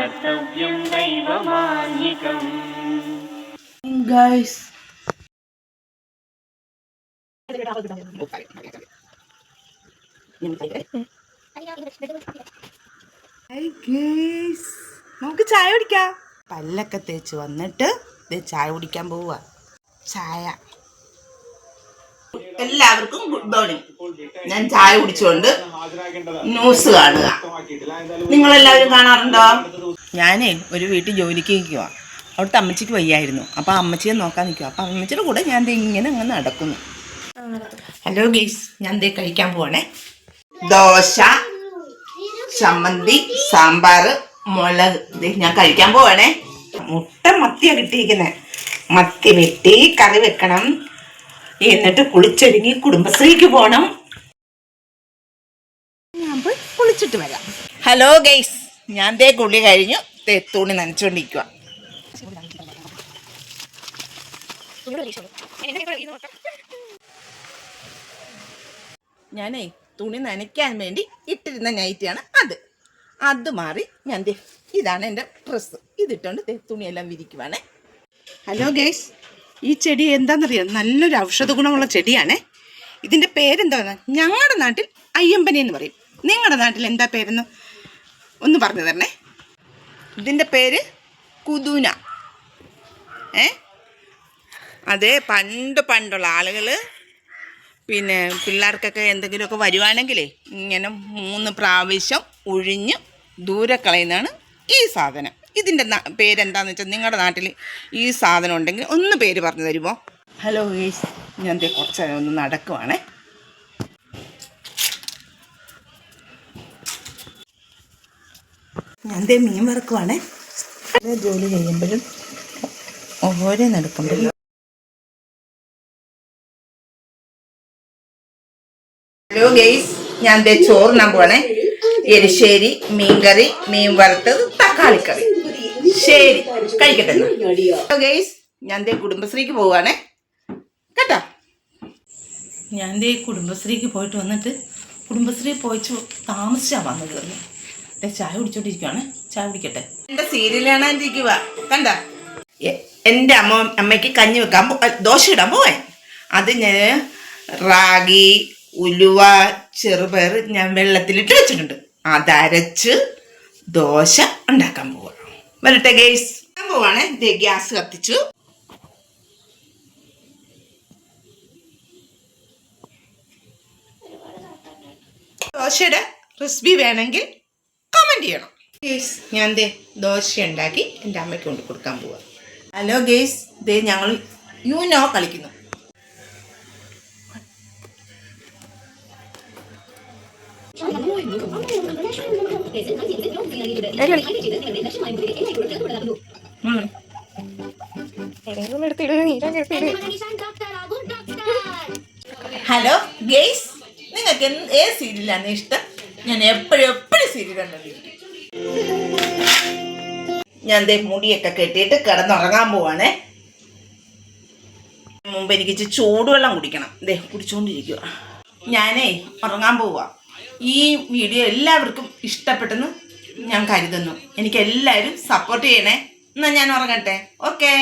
कर्तव्यं दैवमान्यिकम्। Guys, നമുക്ക് ചായ കുടിക്കാം. പല്ലൊക്കെ തേച്ച് വന്നിട്ട് ചായ കുടിക്കാൻ പോവുക. ചായ. എല്ലാവർക്കും ഗുഡ് മോർണിംഗ്. ഞാൻ ചായ കുടിച്ചുകൊണ്ട് ന്യൂസ് കാണുക. നിങ്ങളെല്ലാവരും കാണാറുണ്ടോ? ഞാനേ ഒരു വീട്ടിൽ ജോലിക്ക് നിൽക്കുക. അവിടുത്തെ അമ്മച്ചിക്ക് വയ്യായിരുന്നു. അപ്പോൾ അമ്മച്ചിയെ നോക്കാൻ നിൽക്കുക. അപ്പോൾ അമ്മച്ചിയുടെ കൂടെ ഞാൻ ഇങ്ങനെ അങ്ങ് നടക്കുന്നു. ഹലോ ഗൈസ്, ഞാൻ കഴിക്കാൻ പോവാണേ. ദോശ, ചമ്മന്തി, സാമ്പാർ, മുളക് ഞാൻ കഴിക്കാൻ പോവാണേ. മത്തിയാണ് കിട്ടിയിരിക്കുന്നത്. മത്തി വെട്ടി കറി വെക്കണം. എന്നിട്ട് കുളിച്ചൊരുങ്ങി കുടുംബശ്രീക്ക് പോകണം. ഞാൻ പോയി കുളിച്ചിട്ട് വരാം. ഹലോ ഗൈസ്, ഞാൻ കുളി കഴിഞ്ഞു തുണി നനച്ചുകൊണ്ടിരിക്കുക. ഞാനേ തുണി നനയ്ക്കാൻ വേണ്ടി ഇട്ടിരുന്ന നൈറ്റിയാണ് അത് മാറി ഞാൻ ഇതാണ് എൻ്റെ ഡ്രസ്സ്. ഇതിട്ടുകൊണ്ട് തുണിയെല്ലാം വിരിക്കുവാണേ. ഹലോ ഗൈസ്, ഈ ചെടി എന്താണെന്നറിയാം, നല്ലൊരു ഔഷധ ഗുണമുള്ള ചെടിയാണേ. ഇതിൻ്റെ പേരെന്താണ്? ഞങ്ങളുടെ നാട്ടിൽ അയ്യമ്പനി എന്ന് പറയും. നിങ്ങളുടെ നാട്ടിൽ എന്താ പേരെന്ന് ഒന്ന് പറഞ്ഞു തരണേ. ഇതിൻ്റെ പേര് കുതുന. അതേ പണ്ടുള്ള ആളുകൾ പിന്നെ പിള്ളേർക്കൊക്കെ എന്തെങ്കിലുമൊക്കെ വരുവാണെങ്കിലേ ഇങ്ങനെ 3 പ്രാവശ്യം ഒഴിഞ്ഞ് ദൂരെ കളയുന്നതാണ് ഈ സാധനം. ഇതിൻ്റെ പേരെന്താണെന്ന് വെച്ചാൽ നിങ്ങളുടെ നാട്ടിൽ ഈ സാധനം ഉണ്ടെങ്കിൽ ഒന്ന് പേര് പറഞ്ഞു തരുമോ? ഹലോ ഗൈസ്, ഞാൻ കുറച്ച് നേരം ഒന്ന് നടക്കുവാണേ. ഞാൻ മീൻ വറുക്കുവാണേ. ജോലി ചെയ്യുമ്പോഴും ഓരോ നടക്കുമ്പോഴും. ഹലോ ഗൈസ്, ഞാൻ ചോറിനാൻ പോവാണേ. എരിശ്ശേരി, മീൻകറി, മീൻ വറുത്തത്, തക്കാളിക്കറി. ശരി, കഴിക്കട്ടെ. ഹലോ ഗൈസ്, ഞാൻ കുടുംബശ്രീക്ക് പോവാണേ കേട്ടോ. ഞാൻ കുടുംബശ്രീക്ക് പോയിട്ട് വന്നിട്ട് കുടുംബശ്രീ പോയിച്ച് താമസിച്ചാണ് വന്നത്. ചായ കുടിച്ചോണ്ടിരിക്കുവാണ്. ചായ കുടിക്കട്ടെ. എൻ്റെ സീരിയൽ കാണാനിരിക്കുക കണ്ട. എൻ്റെ അമ്മയ്ക്ക് കഞ്ഞി വെക്കാൻ ദോശ ഇടാൻ പോവേ. അത് ഞാൻ റാഗി, ഉലുവ, ചെറുപയർ ഞാൻ വെള്ളത്തിലിട്ട് വെച്ചിട്ടുണ്ട്. അതരച്ച് ദോശ ഉണ്ടാക്കാൻ പോവാം. വരട്ടെ ഗൈസ്, പോവാണ്. ഗ്യാസ് കത്തിച്ചു. ദോശയുടെ റെസിപ്പി വേണമെങ്കിൽ കമൻറ്റ് ചെയ്യണം ഗൈസ്. ഞാൻ ദോശ ഉണ്ടാക്കി എൻ്റെ അമ്മയ്ക്ക് കൊണ്ട് കൊടുക്കാൻ പോവാ. ഹലോ ഗൈസ്, ഞങ്ങൾ യൂനോ കളിക്കുന്നു. ഹലോ ഗൈസ്, നിങ്ങൾക്ക് ഏത് സീരിയലാണ് ഇഷ്ടം? ഞാൻ എപ്പോഴും സീരിയൽ കണ്ടിരിക്കും. ഞാൻ മുടിയൊക്കെ കെട്ടിയിട്ട് കിടന്നുറങ്ങാൻ പോവാണേ. മുമ്പ് എനിക്ക് ചൂടുവെള്ളം കുടിക്കണം. കുടിച്ചുകൊണ്ടിരിക്കുക. ഞാനേ ഉറങ്ങാൻ പോവുക. ഈ വീഡിയോ എല്ലാവർക്കും ഇഷ്ടപ്പെട്ടെന്ന് ഞാൻ കരുതുന്നു. എനിക്ക് എല്ലാവരും സപ്പോർട്ട് ചെയ്യണേ. എന്നാൽ ഞാൻ ഉറങ്ങട്ടെ. ഓക്കേ.